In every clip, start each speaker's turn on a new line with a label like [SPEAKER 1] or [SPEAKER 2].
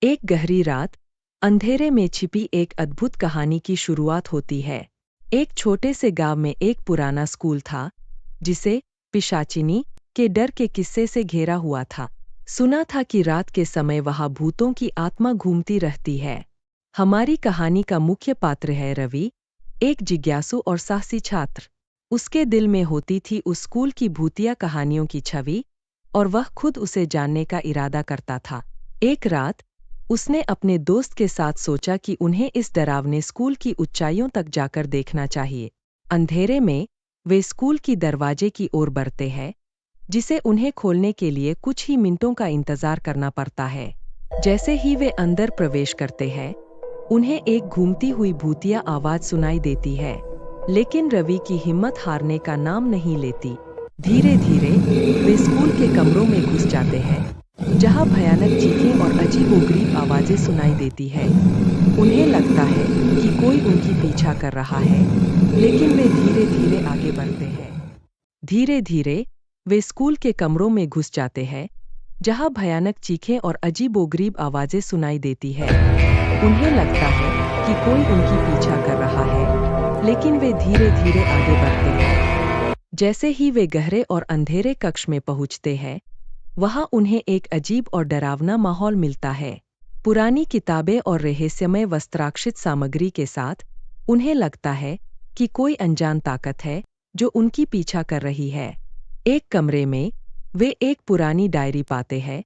[SPEAKER 1] एक गहरी रात, अंधेरे में छिपी एक अद्भुत कहानी की शुरुआत होती है। एक छोटे से गांव में एक पुराना स्कूल था, जिसे पिशाचिनी के डर के किस्से से घेरा हुआ था। सुना था कि रात के समय वहां भूतों की आत्मा घूमती रहती है। हमारी कहानी का मुख्य पात्र है रवि, एक जिज्ञासु और साहसी छात्र। उसके दिल में होती थी उस स्कूल की भूतिया कहानियों की छवि, और वह खुद उसे जानने का इरादा करता था। एक रात उसने अपने दोस्त के साथ सोचा कि उन्हें इस डरावने स्कूल की ऊंचाइयों तक जाकर देखना चाहिए। अंधेरे में वे स्कूल की दरवाजे की ओर बढ़ते हैं, जिसे उन्हें खोलने के लिए कुछ ही मिनटों का इंतजार करना पड़ता है। जैसे ही वे अंदर प्रवेश करते हैं, उन्हें एक घूमती हुई भूतिया आवाज सुनाई देती है, लेकिन रवि की हिम्मत हारने का नाम नहीं लेती। धीरे धीरे वे स्कूल के कमरों में घुस जाते हैं, जहां भयानक चीखें और अजीबोगरीब आवाजें सुनाई देती है। उन्हें लगता है कि कोई उनकी पीछा कर रहा है, लेकिन वे धीरे धीरे आगे बढ़ते हैं। धीरे धीरे वे स्कूल के कमरों में घुस जाते हैं, जहां भयानक चीखें और अजीबोगरीब आवाजें सुनाई देती है। उन्हें लगता है कि कोई उनकी पीछा कर रहा है, लेकिन वे धीरे धीरे आगे बढ़ते हैं। जैसे ही वे गहरे और अंधेरे कक्ष में पहुंचते हैं, वहां उन्हें एक अजीब और डरावना माहौल मिलता है। पुरानी किताबें और रहस्यमय वस्त्राक्षित सामग्री के साथ उन्हें लगता है कि कोई अनजान ताकत है जो उनकी पीछा कर रही है। एक कमरे में वे एक पुरानी डायरी पाते हैं,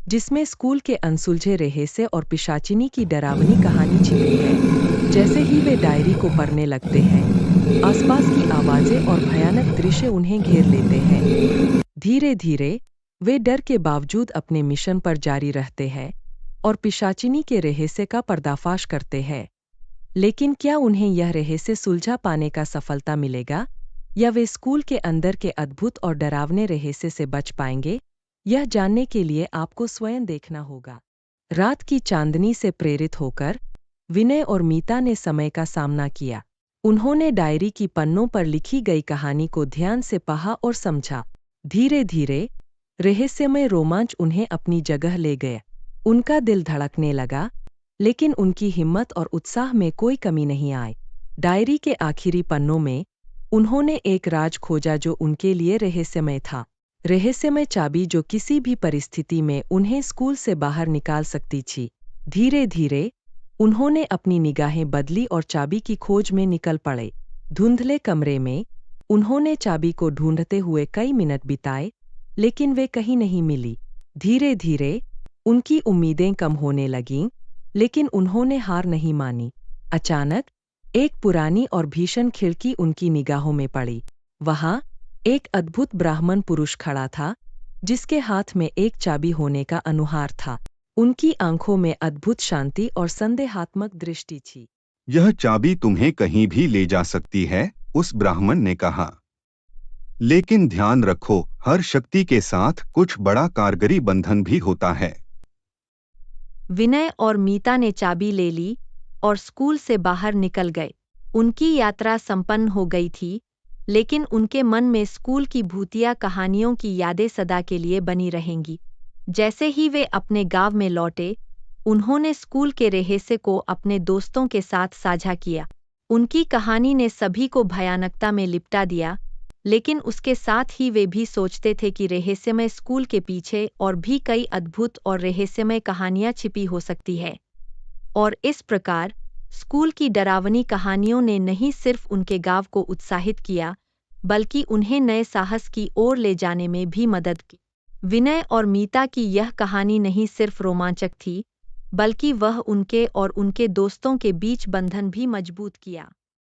[SPEAKER 1] जिसमें स्कूल के अनसुलझे रहस्य और पिशाचिनी की डरावनी कहानी छिपी है। जैसे ही वे डायरी को पढ़ने लगते हैं, आसपास की आवाजें और भयानक दृश्य उन्हें घेर लेते हैं। धीरे धीरे वे डर के बावजूद अपने मिशन पर जारी रहते हैं और पिशाचिनी के रहस्य का पर्दाफाश करते हैं। लेकिन क्या उन्हें यह रहस्य सुलझा पाने का सफलता मिलेगा, या वे स्कूल के अंदर के अद्भुत और डरावने रहस्य से बच पाएंगे? यह जानने के लिए आपको स्वयं देखना होगा। रात की चांदनी से प्रेरित होकर विनय और मीता ने समय का सामना किया। उन्होंने डायरी की पन्नों पर लिखी गई कहानी को ध्यान से पढ़ा और समझा। धीरे धीरे रहस्यमय रोमांच उन्हें अपनी जगह ले गया। उनका दिल धड़कने लगा, लेकिन उनकी हिम्मत और उत्साह में कोई कमी नहीं आई। डायरी के आखिरी पन्नों में उन्होंने एक राज खोजा जो उनके लिए रहस्यमय था। रहस्यमय चाबी जो किसी भी परिस्थिति में उन्हें स्कूल से बाहर निकाल सकती थी। धीरे धीरे उन्होंने अपनी निगाहें बदली और चाबी की खोज में निकल पड़े। धुंधले कमरे में उन्होंने चाबी को ढूंढते हुए कई मिनट बिताए, लेकिन वे कहीं नहीं मिली। धीरे धीरे उनकी उम्मीदें कम होने लगीं, लेकिन उन्होंने हार नहीं मानी। अचानक एक पुरानी और भीषण खिड़की उनकी निगाहों में पड़ी। वहां एक अद्भुत ब्राह्मण पुरुष खड़ा था, जिसके हाथ में एक चाबी होने का अनुहार था। उनकी आंखों में अद्भुत शांति और संदेहात्मक दृष्टि थी।
[SPEAKER 2] यह चाबी तुम्हें कहीं भी ले जा सकती है, उस ब्राह्मण ने कहा। लेकिन ध्यान रखो, हर शक्ति के साथ कुछ बड़ा कारगरी बंधन भी होता है।
[SPEAKER 3] विनय और मीता ने चाबी ले ली और स्कूल से बाहर निकल गए। उनकी यात्रा संपन्न हो गई थी, लेकिन उनके मन में स्कूल की भूतिया कहानियों की यादें सदा के लिए बनी रहेंगी। जैसे ही वे अपने गांव में लौटे, उन्होंने स्कूल के रहस्य को अपने दोस्तों के साथ साझा किया। उनकी कहानी ने सभी को भयानकता में लिपटा दिया, लेकिन उसके साथ ही वे भी सोचते थे कि रहस्यमय स्कूल के पीछे और भी कई अद्भुत और रहस्यमय कहानियां छिपी हो सकती है। और इस प्रकार स्कूल की डरावनी कहानियों ने नहीं सिर्फ उनके गांव को उत्साहित किया, बल्कि उन्हें नए साहस की ओर ले जाने में भी मदद की। विनय और मीता की यह कहानी नहीं सिर्फ रोमांचक थी, बल्कि वह उनके और उनके दोस्तों के बीच बंधन भी मजबूत किया।